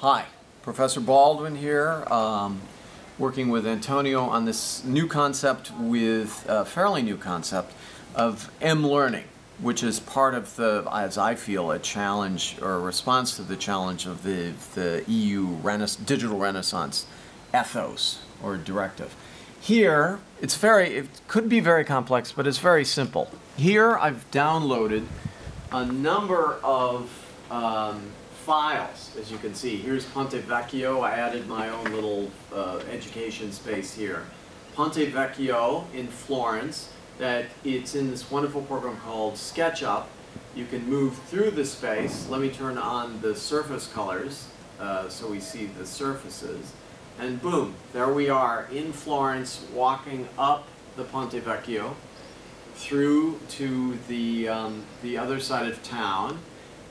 Hi, Professor Baldwin here, working with Antonio on this new concept with a fairly new concept of M-learning, which is part of the, as I feel, a challenge or a response to the challenge of the EU digital renaissance ethos or directive. Here, it could be very complex, but it's very simple. Here I've downloaded a number of files, as you can see. Here's Ponte Vecchio. I added my own little education space here. Ponte Vecchio in Florence, that it's in this wonderful program called SketchUp. You can move through the space. Let me turn on the surface colors so we see the surfaces. And boom, there we are in Florence, walking up the Ponte Vecchio through to the other side of town.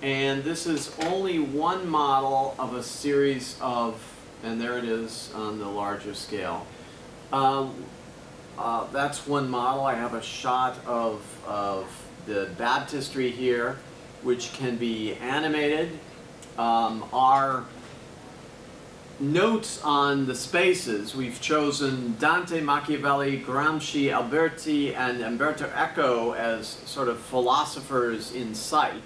And this is only one model of a series of, and there it is on the larger scale. That's one model. I have a shot of the baptistry here, which can be animated. Our notes on the spaces, we've chosen Dante, Machiavelli, Gramsci, Alberti, and Umberto Eco as sort of philosophers in sight.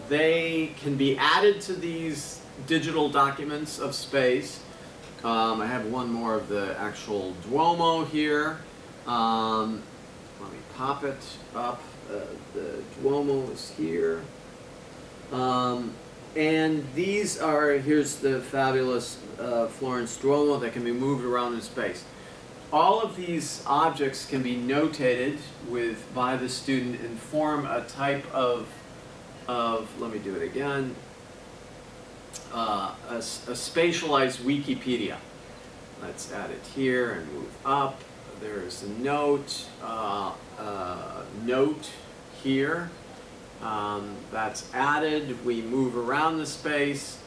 They can be added to these digital documents of space. I have one more of the actual Duomo here. Let me pop it up. The Duomo is here. And these are, here's the fabulous Florence Duomo that can be moved around in space. All of these objects can be notated by the student and form a type of let me do it again, a spatialized Wikipedia. Let's add it here and move up. There's a note, note here. That's added. We move around the space.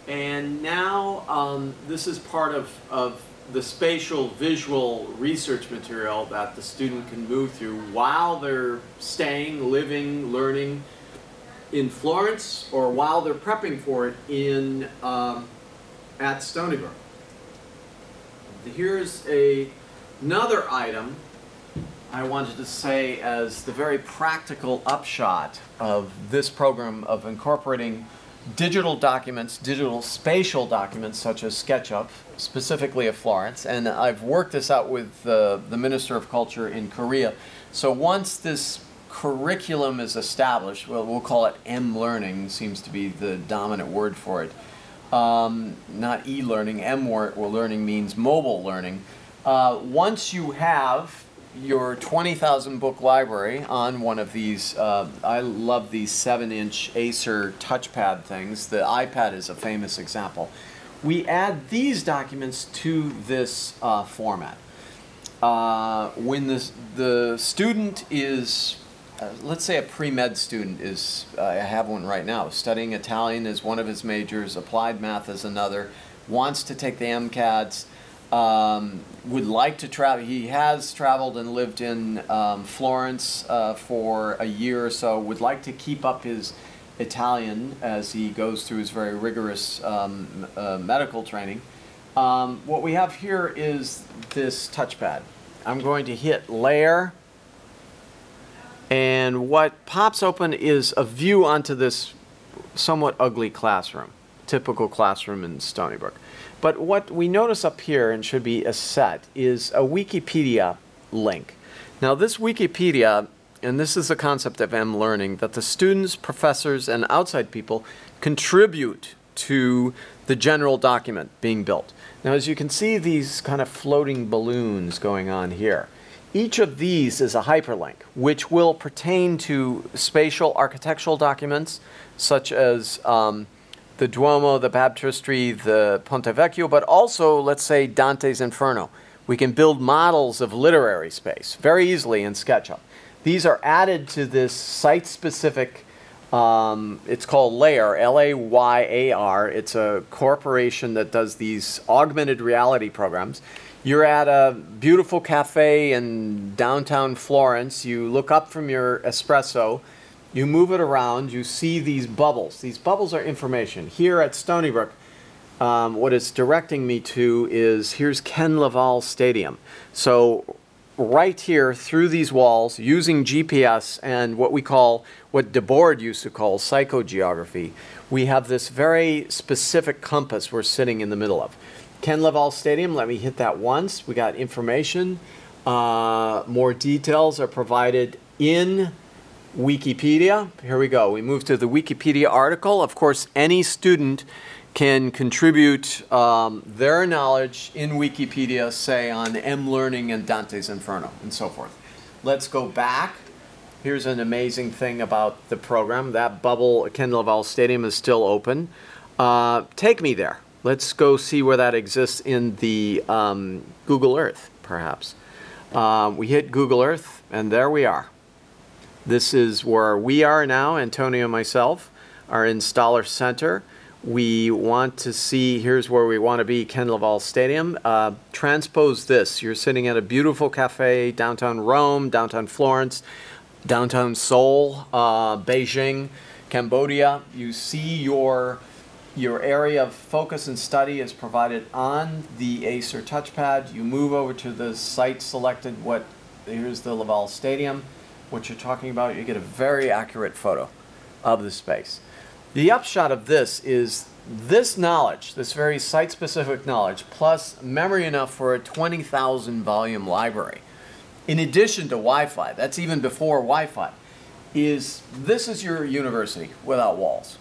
And now this is part of the spatial visual research material that the student can move through while they're staying, living, learning in Florence, or while they're prepping for it at Stony Brook. Here's another item I wanted to say as the very practical upshot of this program of incorporating digital documents, digital spatial documents such as SketchUp, specifically of Florence, and I've worked this out with the Minister of Culture in Korea. So once this curriculum is established, well, we'll call it M-learning, seems to be the dominant word for it. Not e-learning, M-learning means mobile learning. Once you have your 20,000 book library on one of these, I love these 7-inch Acer touchpad things. The iPad is a famous example. We add these documents to this format. When the student is, let's say a pre-med student is, I have one right now, studying Italian as one of his majors, applied math as another, wants to take the MCATs, would like to travel. He has traveled and lived in Florence for a year or so, would like to keep up his Italian as he goes through his very rigorous medical training. What we have here is this touchpad. I'm going to hit Layer, and what pops open is a view onto this somewhat ugly classroom, typical classroom in Stony Brook. But what we notice up here, and should be a set, is a Wikipedia link. Now this Wikipedia, and this is the concept of M-learning, that the students, professors, and outside people contribute to the general document being built. Now as you can see, these kind of floating balloons going on here. Each of these is a hyperlink, which will pertain to spatial architectural documents, such as the Duomo, the baptistry, the Ponte Vecchio, but also, let's say, Dante's Inferno. We can build models of literary space very easily in SketchUp. These are added to this site-specific, it's called Layer, L-A-Y-A-R. It's a corporation that does these augmented reality programs. You're at a beautiful cafe in downtown Florence. You look up from your espresso, you move it around, you see these bubbles. These bubbles are information. Here at Stony Brook, what it's directing me to is, here's Ken Laval Stadium. So right here through these walls, using GPS and what Debord used to call psychogeography, we have this very specific compass we're sitting in the middle of. Ken Laval Stadium, let me hit that once. We got information. More details are provided in Wikipedia. Here we go. We move to the Wikipedia article. Of course, any student can contribute their knowledge in Wikipedia, say on M-Learning and Dante's Inferno and so forth. Let's go back. Here's an amazing thing about the program. That bubble, Ken Laval Stadium, is still open. Take me there. Let's go see where that exists in the Google Earth, perhaps. We hit Google Earth, and there we are. This is where we are now. Antonio and myself are in Stoller Center. We want to see, here's where we want to be, Ken Laval Stadium. Transpose this. You're sitting at a beautiful cafe, downtown Rome, downtown Florence, downtown Seoul, Beijing, Cambodia. You see your area of focus and study is provided on the Acer touchpad. You move over to the site selected, here's the Laval Stadium. What you're talking about, you get a very accurate photo of the space. The upshot of this is this knowledge, this very site-specific knowledge, plus memory enough for a 20,000 volume library, in addition to Wi-Fi, that's even before Wi-Fi, this is your university without walls.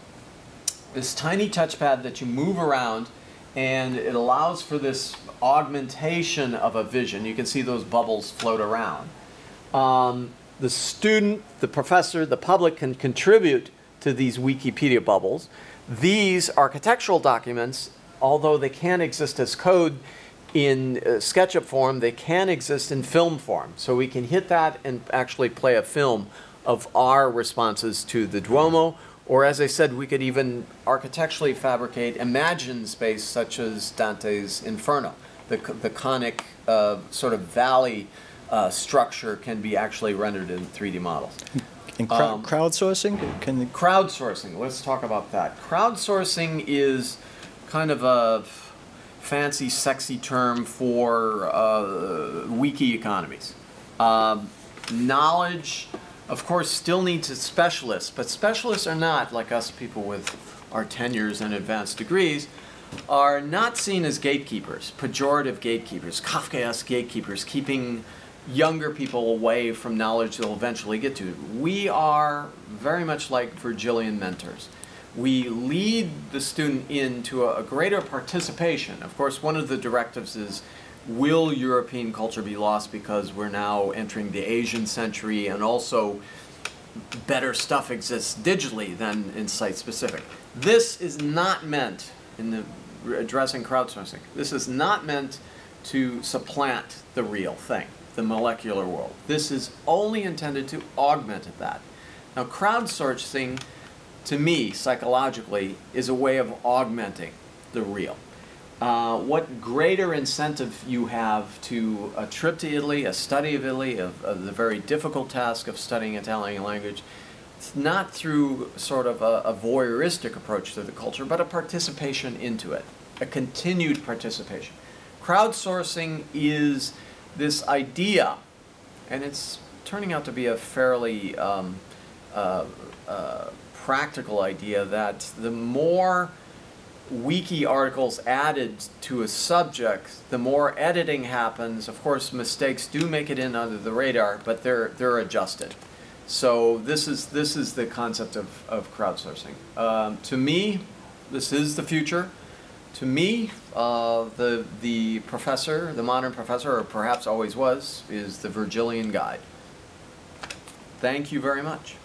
This tiny touchpad that you move around, and it allows for this augmentation of a vision. You can see those bubbles float around. The student, the professor, the public can contribute to these Wikipedia bubbles. These architectural documents, although they can't exist as code in SketchUp form, they can exist in film form. So we can hit that and actually play a film of our responses to the Duomo, or as I said, we could even architecturally fabricate imagined space such as Dante's Inferno. The conic sort of valley structure can be actually rendered in 3D models. And crowdsourcing? Crowdsourcing, let's talk about that. Crowdsourcing is kind of a fancy, sexy term for wiki economies. Knowledge, of course, still needs specialists, but specialists are not, like us people with our tenures and advanced degrees, are not seen as gatekeepers, pejorative gatekeepers, Kafkaesque gatekeepers, keeping younger people away from knowledge they'll eventually get to. We are very much like Virgilian mentors. We lead the student into a greater participation. Of course, one of the directives is, will European culture be lost because we're now entering the Asian century, and also better stuff exists digitally than in site-specific. This is not meant, in the addressing crowdsourcing, this is not meant to supplant the real thing, the molecular world. This is only intended to augment that. Now, crowdsourcing, to me, psychologically, is a way of augmenting the real. What greater incentive you have to a trip to Italy, a study of Italy, of the very difficult task of studying Italian language, it's not through sort of a voyeuristic approach to the culture, but a participation into it, a continued participation. Crowdsourcing is this idea, and it's turning out to be a fairly practical idea, that the more wiki articles added to a subject, the more editing happens. Of course, mistakes do make it in under the radar, but they're adjusted. So this is the concept of crowdsourcing. To me, this is the future. To me, the professor, the modern professor, or perhaps always was, is the Virgilian guide. Thank you very much.